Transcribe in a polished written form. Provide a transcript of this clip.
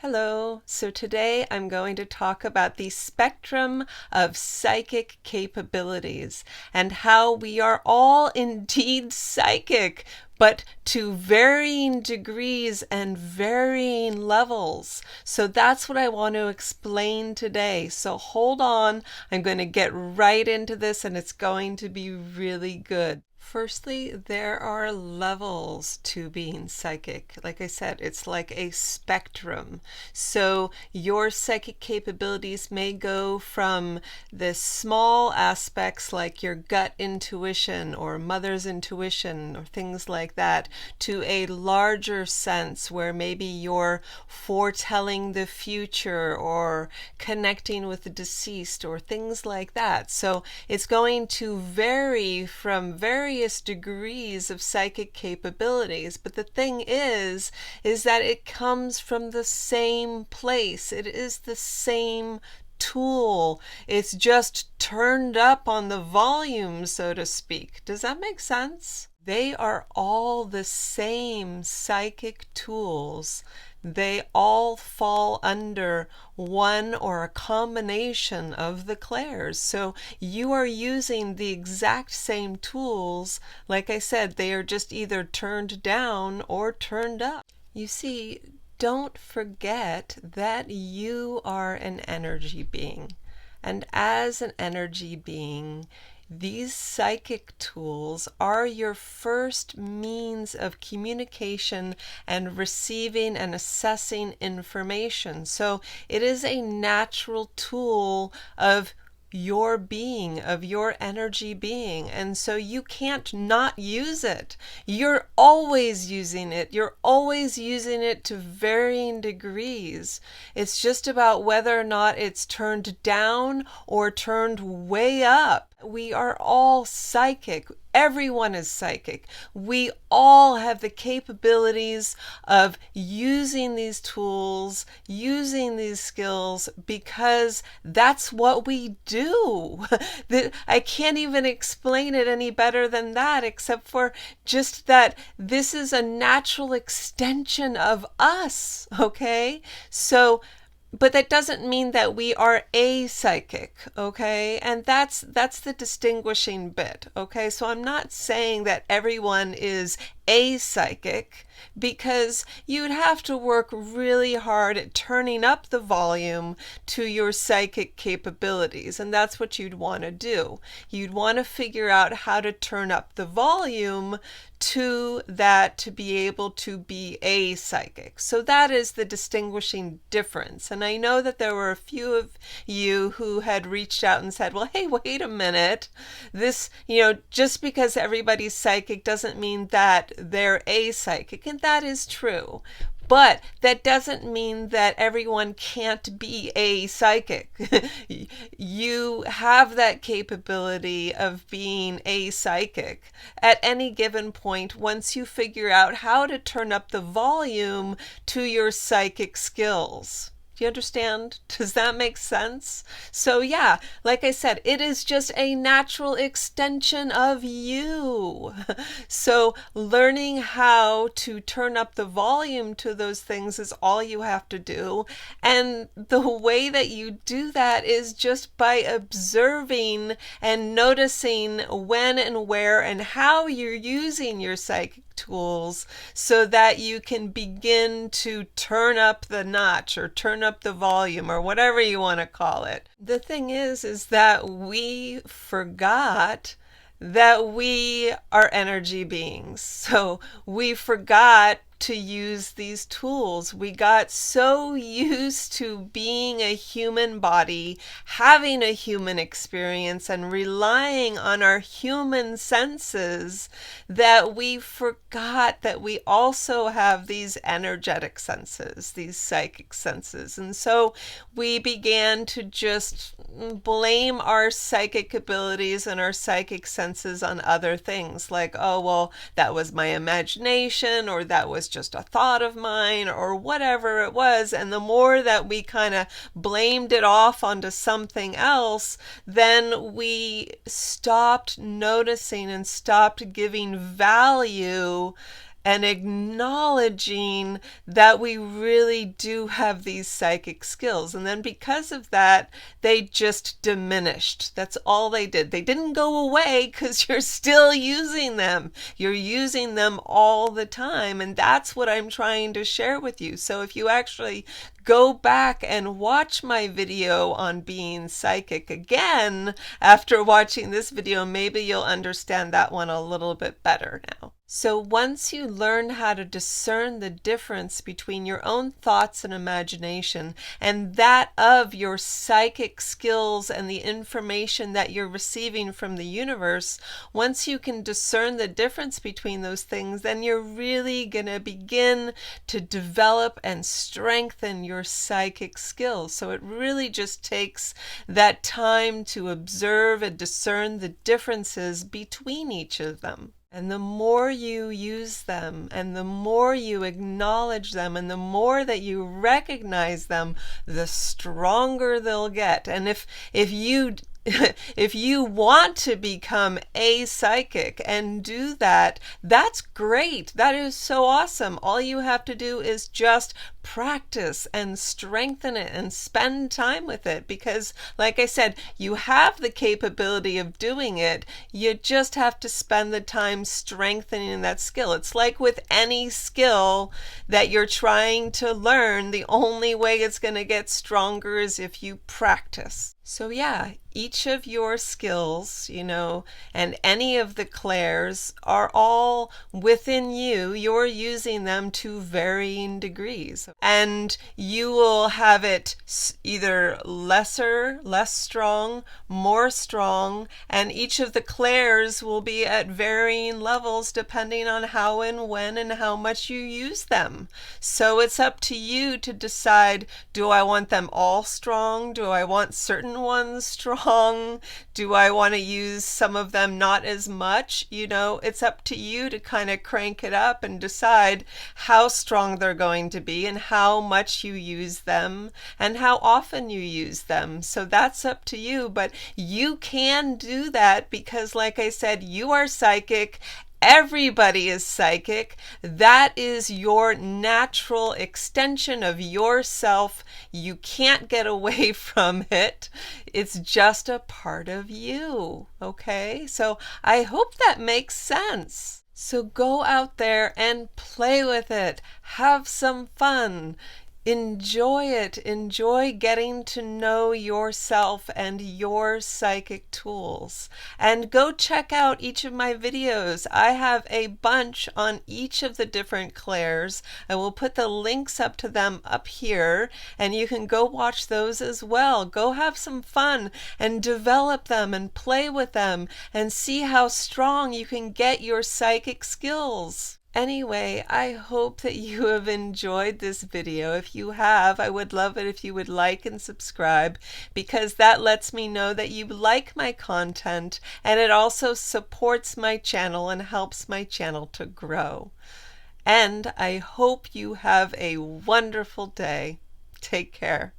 Hello. So today I'm going to talk about the spectrum of psychic capabilities and how we are all indeed psychic, but to varying degrees and varying levels. So that's what I want to explain today. So hold on. I'm going to get right into this and it's going to be really good. Firstly, there are levels to being psychic. Like I said, it's like a spectrum. So your psychic capabilities may go from the small aspects like your gut intuition or mother's intuition or things like that to a larger sense where maybe you're foretelling the future or connecting with the deceased or things like that. So it's going to vary from various degrees of psychic capabilities, but the thing is that it comes from the same place. It is the same tool. It's just turned up on the volume, so to speak. Does that make sense? They are all the same psychic tools. They all fall under one or a combination of the clairs. So you are using the exact same tools. Like I said, they are just either turned down or turned up. You see, don't forget that you are an energy being. And as an energy being, these psychic tools are your first means of communication and receiving and assessing information. So it is a natural tool of your being, of your energy being, and so you can't not use it. You're always using it. You're always using it to varying degrees. It's just about whether or not it's turned down or turned way up. We are all psychic. Everyone is psychic. We all have the capabilities of using these tools, using these skills, because that's what we do. I can't even explain it any better than that, except for just that this is a natural extension of us, okay? So but that doesn't mean that we are a psychic, okay? And that's the distinguishing bit, okay? So I'm not saying that everyone is a psychic, because you'd have to work really hard at turning up the volume to your psychic capabilities, and that's what you'd want to do. You'd want to figure out how to turn up the volume to that to be able to be a psychic. So that is the distinguishing difference. And I know that there were a few of you who had reached out and said, well, hey, wait a minute. This, just because everybody's psychic doesn't mean that they're a psychic. And that is true. But that doesn't mean that everyone can't be a psychic. You have that capability of being a psychic at any given point once you figure out how to turn up the volume to your psychic skills. Do you understand? Does that make sense? So yeah, like I said, it is just a natural extension of you. So learning how to turn up the volume to those things is all you have to do. And the way that you do that is just by observing and noticing when and where and how you're using your psychic tools so that you can begin to turn up the notch or turn up the volume or whatever you want to call it. The thing is that we forgot that we are energy beings. So we forgot to use these tools. We got so used to being a human body, having a human experience, and relying on our human senses that we forgot that we also have these energetic senses, these psychic senses. And so we began to just blame our psychic abilities and our psychic senses on other things, like, oh, well, that was my imagination, or that was just a thought of mine, or whatever it was. And the more that we kind of blamed it off onto something else, then we stopped noticing and stopped giving value and acknowledging that we really do have these psychic skills. And then because of that, they just diminished. That's all they did. They didn't go away because you're still using them. You're using them all the time. And that's what I'm trying to share with you. So if you actually go back and watch my video on being psychic again after watching this video, maybe you'll understand that one a little bit better now. So once you learn how to discern the difference between your own thoughts and imagination and that of your psychic skills and the information that you're receiving from the universe, once you can discern the difference between those things, then you're really going to begin to develop and strengthen your psychic skills. So it really just takes that time to observe and discern the differences between each of them. And the more you use them, and the more you acknowledge them, and the more that you recognize them, the stronger they'll get. And if you if you want to become a psychic and do that, that's great. That is so awesome. All you have to do is just practice and strengthen it and spend time with it, because like I said, you have the capability of doing it. You just have to spend the time strengthening that skill. It's like with any skill that you're trying to learn, the only way it's going to get stronger is if you practice. So yeah, each of your skills, and any of the clairs are all within you. You're using them to varying degrees. And you will have it either less strong, more strong, and each of the clairs will be at varying levels depending on how and when and how much you use them. So it's up to you to decide, do I want them all strong? Do I want certain ones strong? Do I want to use some of them not as much? It's up to you to kind of crank it up and decide how strong they're going to be and how much you use them and how often you use them. So that's up to you, but you can do that because, like I said, you are psychic. Everybody is psychic. That is your natural extension of yourself. You can't get away from it. It's just a part of you. Okay? So I hope that makes sense. So go out there and play with it. Have some fun. Enjoy it. Enjoy getting to know yourself and your psychic tools. And go check out each of my videos. I have a bunch on each of the different clairs. I will put the links up to them up here, and you can go watch those as well. Go have some fun and develop them and play with them and see how strong you can get your psychic skills. Anyway, I hope that you have enjoyed this video. If you have, I would love it if you would like and subscribe, because that lets me know that you like my content, and it also supports my channel and helps my channel to grow. And I hope you have a wonderful day. Take care.